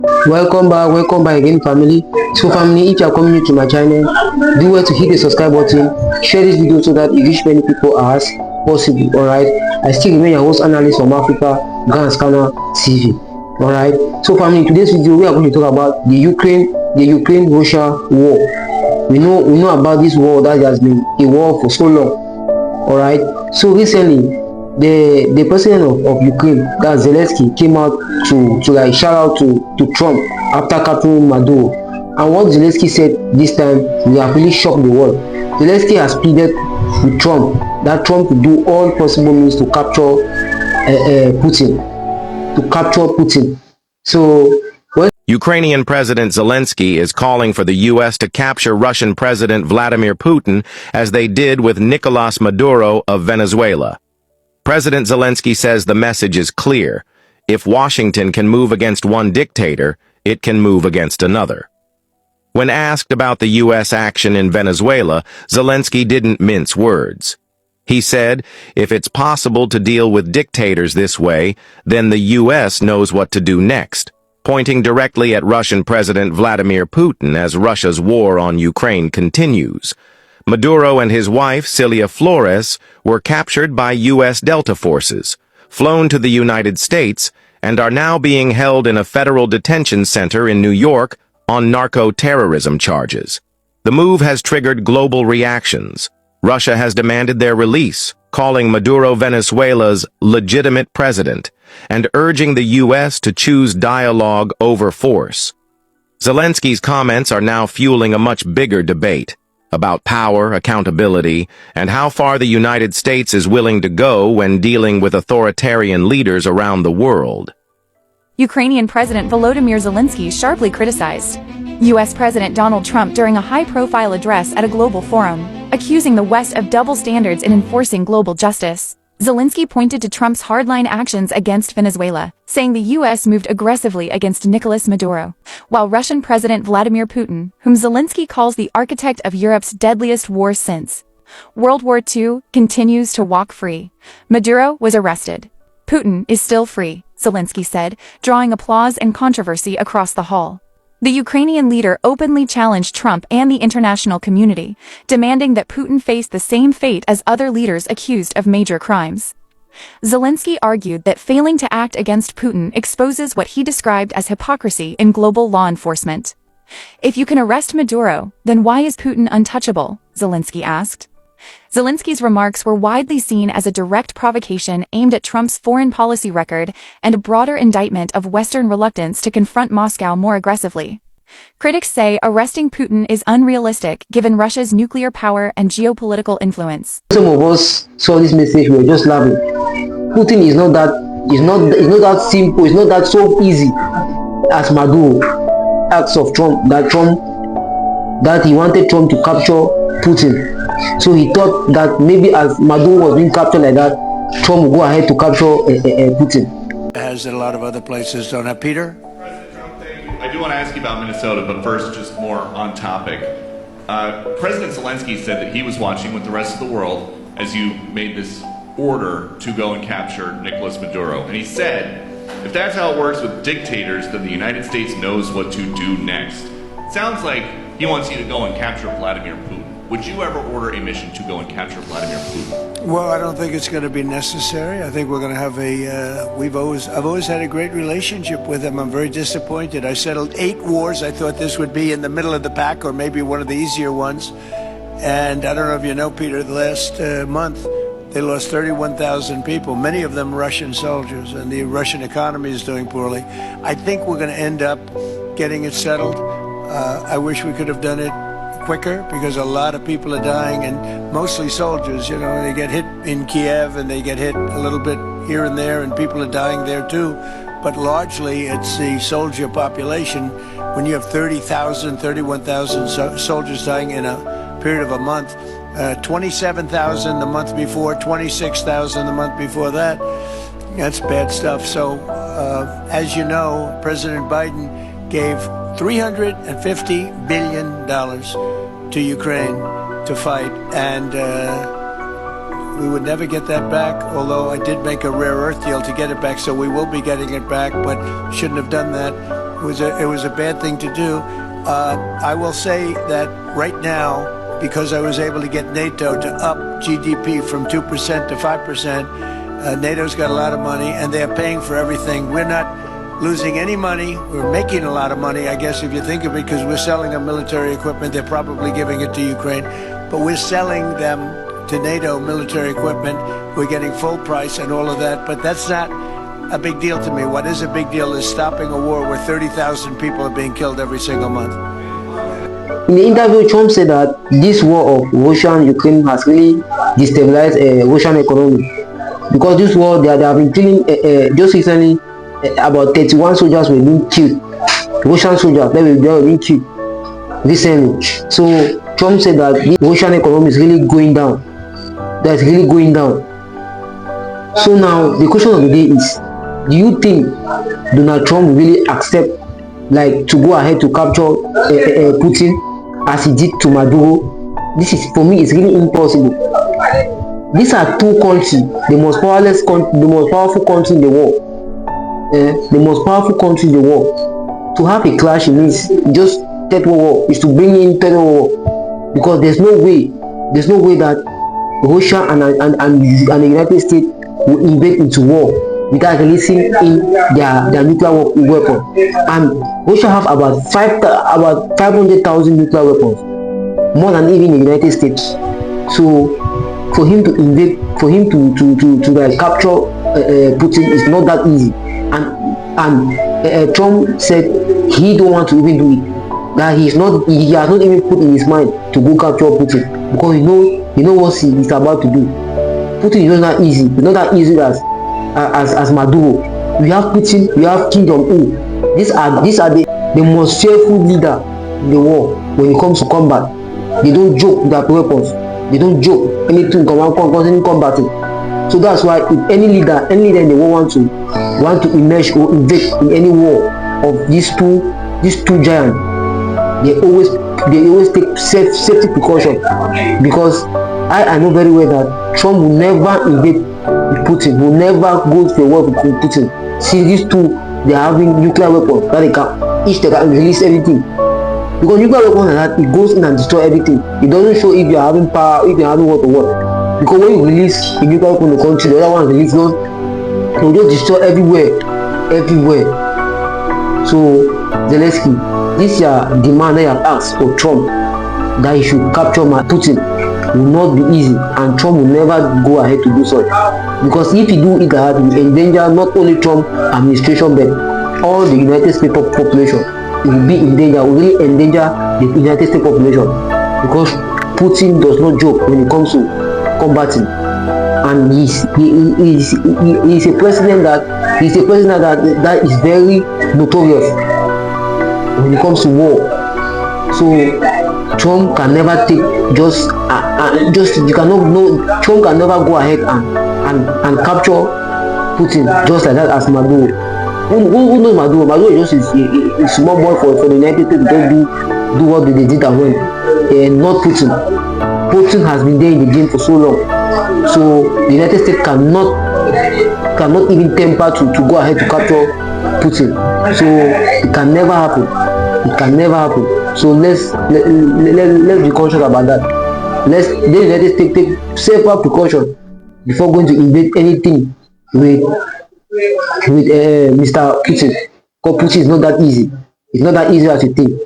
Welcome back again, family. So, family, if you are coming new to my channel, do well to hit the subscribe button, share this video so that it reach many people as possible. Alright, I still remain your host analyst from Africa, Ghana Scanner TV. Alright, so family, in today's video we are going to talk about the Ukraine-Russia war. We know about this war that has been a war for so long. Alright, so recently the president of Ukraine, that Zelensky, came out to like shout out to Trump after capturing Maduro. And what Zelensky said this time, we have really shocked the world. Zelensky has pleaded with Trump that Trump will do all possible means to capture Putin. So Ukrainian President Zelensky is calling for the U.S. to capture Russian President Vladimir Putin as they did with Nicolas Maduro of Venezuela. President Zelensky says the message is clear. If Washington can move against one dictator, it can move against another. When asked about the U.S. action in Venezuela, Zelensky didn't mince words. He said, if it's possible to deal with dictators this way, then the U.S. knows what to do next, pointing directly at Russian President Vladimir Putin as Russia's war on Ukraine continues. Maduro and his wife, Cilia Flores, were captured by U.S. Delta forces, flown to the United States, and are now being held in a federal detention center in New York on narco-terrorism charges. The move has triggered global reactions. Russia has demanded their release, calling Maduro Venezuela's legitimate president, and urging the U.S. to choose dialogue over force. Zelensky's comments are now fueling a much bigger debate about power, accountability, and how far the United States is willing to go when dealing with authoritarian leaders around the world. Ukrainian President Volodymyr Zelensky sharply criticized U.S. President Donald Trump during a high-profile address at a global forum, accusing the West of double standards in enforcing global justice. Zelensky pointed to Trump's hardline actions against Venezuela, saying the U.S. moved aggressively against Nicolas Maduro, while Russian President Vladimir Putin, whom Zelensky calls the architect of Europe's deadliest war since World War II, continues to walk free. Maduro was arrested. Putin is still free, Zelensky said, drawing applause and controversy across the hall. The Ukrainian leader openly challenged Trump and the international community, demanding that Putin face the same fate as other leaders accused of major crimes. Zelensky argued that failing to act against Putin exposes what he described as hypocrisy in global law enforcement. If you can arrest Maduro, then why is Putin untouchable? Zelensky asked. Zelensky's remarks were widely seen as a direct provocation aimed at Trump's foreign policy record and a broader indictment of Western reluctance to confront Moscow more aggressively. Critics say arresting Putin is unrealistic given Russia's nuclear power and geopolitical influence. some of us saw this message, we were just laughing. Putin is not that simple, it's not that so easy as Maduro acts of Trump, that he wanted Trump to capture Putin. So he thought that maybe as Maduro was being captured like that, Trump would go ahead to capture Putin. As a lot of other places don't have. Peter? President Trump, thank you. I do want to ask you about Minnesota, but first, just more on topic. President Zelensky said that he was watching with the rest of the world as you made this order to go and capture Nicolas Maduro. And he said, if that's how it works with dictators, then the United States knows what to do next. It sounds like he wants you to go and capture Vladimir Putin. Would you ever order a mission to go and capture Vladimir Putin? Well, I don't think it's going to be necessary. I think we're going to have I've always had a great relationship with him. I'm very disappointed. I settled 8 wars. I thought this would be in the middle of the pack or maybe one of the easier ones. And I don't know if you know, Peter, the last month they lost 31,000 people, many of them Russian soldiers, and the Russian economy is doing poorly. I think we're going to end up getting it settled. I wish we could have done it quicker because a lot of people are dying, and mostly soldiers. You know, they get hit in Kiev and they get hit a little bit here and there, and people are dying there too. But largely it's the soldier population. When you have 30,000, 31,000 soldiers dying in a period of a month, 27,000 the month before, 26,000 the month before that, that's bad stuff. So as you know, President Biden gave $350 billion to Ukraine to fight, and we would never get that back, although I did make a rare earth deal to get it back, so we will be getting it back, but shouldn't have done that. It was a bad thing to do. I will say that right now, because I was able to get NATO to up GDP from 2% to 5%, NATO's got a lot of money, and they're paying for everything. We're not losing any money. We're making a lot of money, I guess, if you think of it, because we're selling them military equipment. They're probably giving it to Ukraine, but we're selling them to NATO military equipment. We're getting full price and all of that, but that's not a big deal to me. What is a big deal is stopping a war where 30,000 people are being killed every single month. In the interview, Trump said that this war of Russia and Ukraine has really destabilized Russian economy, because this war they have been killing just recently. About 31 soldiers were being killed. Russian soldiers they were being killed recently. So Trump said that the Russian economy is really going down. That's really going down. So now the question of the day is, do you think Donald Trump will really accept, like, to go ahead to capture Putin as he did to Maduro? This is, for me, it's really impossible. These are two countries, the most powerful country in the world. The most powerful country in the world. To have a clash in this, just third world war, is to bring in third world war, because there's no way that Russia and the United States will invade into war without releasing in their nuclear weapon. And Russia have about 500,000 nuclear weapons, more than even the United States. So for him to invade, for him to like capture Putin is not that easy. And Trump said he don't want to even do it. That he has not even put in his mind to go capture Putin, because he know what he's about to do. Putin is not that easy. It's not that easy as Maduro. We have Putin, we have Kim Jong-un. These are the most fearful leader in the world when it comes to combat. They don't joke with their weapons. They don't joke anything concerning combating. So that's why if any leader in the world want to emerge or invade in any war of these two giants, they always take safety precaution, because I know very well that Trump will never invade Putin, will never go to a war with Putin. See, these two, they are having nuclear weapons that they can release everything. Because nuclear weapons like that, it goes in and destroys everything. It doesn't show if you are having power, if you are having what or what. Because when you release a nuclear weapon in the country, the other one release those, it will just destroy everywhere. So Zelensky, this demand that you have asked for Trump, that he should capture Putin, will not be easy, and Trump will never go ahead to do so. Because if he do it, that will endanger not only Trump administration but all the United States population. It will be in danger, will really endanger the United States population, because Putin does not joke when it comes to combating, and he's a president that is very notorious when it comes to war. So Trump can never take Trump can never go ahead and capture Putin just like that as Maduro. Who knows Maduro? Maduro is just a small boy for the United States to do what they did at when, not Putin. Putin has been there in the game for so long, so the United States cannot even temper to go ahead to capture Putin. So it can never happen. So let's be conscious about that. The United States take safer precaution before going to invade anything with Mr. Putin. Because Putin is not that easy. It's not that easy as you think.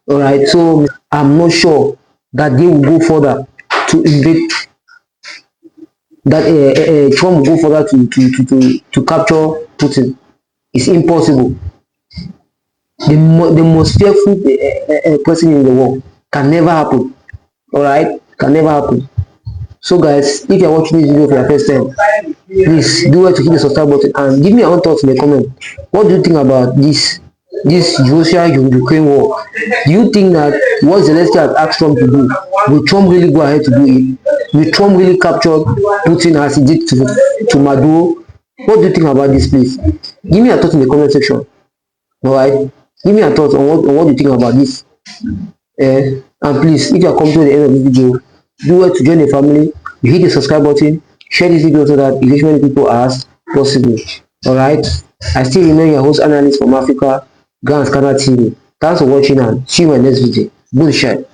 Alright, so I'm not sure that they will go further to invade, that Trump will go further to capture Putin. It's impossible. The most fearful person in the world. Can never happen. Alright, can never happen. So guys, if you're watching this video for your first time, please do well to hit the subscribe button and give me your own thoughts in the comment. What do you think about this Russia-Ukraine war? Do you think that what Zelensky has asked Trump to do, will Trump really go ahead to do it? Will Trump really capture Putin as he did to Maduro? What do you think about this, please? Give me your thoughts in the comment section. Alright, give me your thoughts on what you think about this. And please, if you are coming to the end of the video, do well to join the family. You hit the subscribe button, share this video so that it reach many people as possible. Alright, I still remain your host analyst from Africa, Go and Scanner TV. Thanks for watching and see you in my next video. Good share.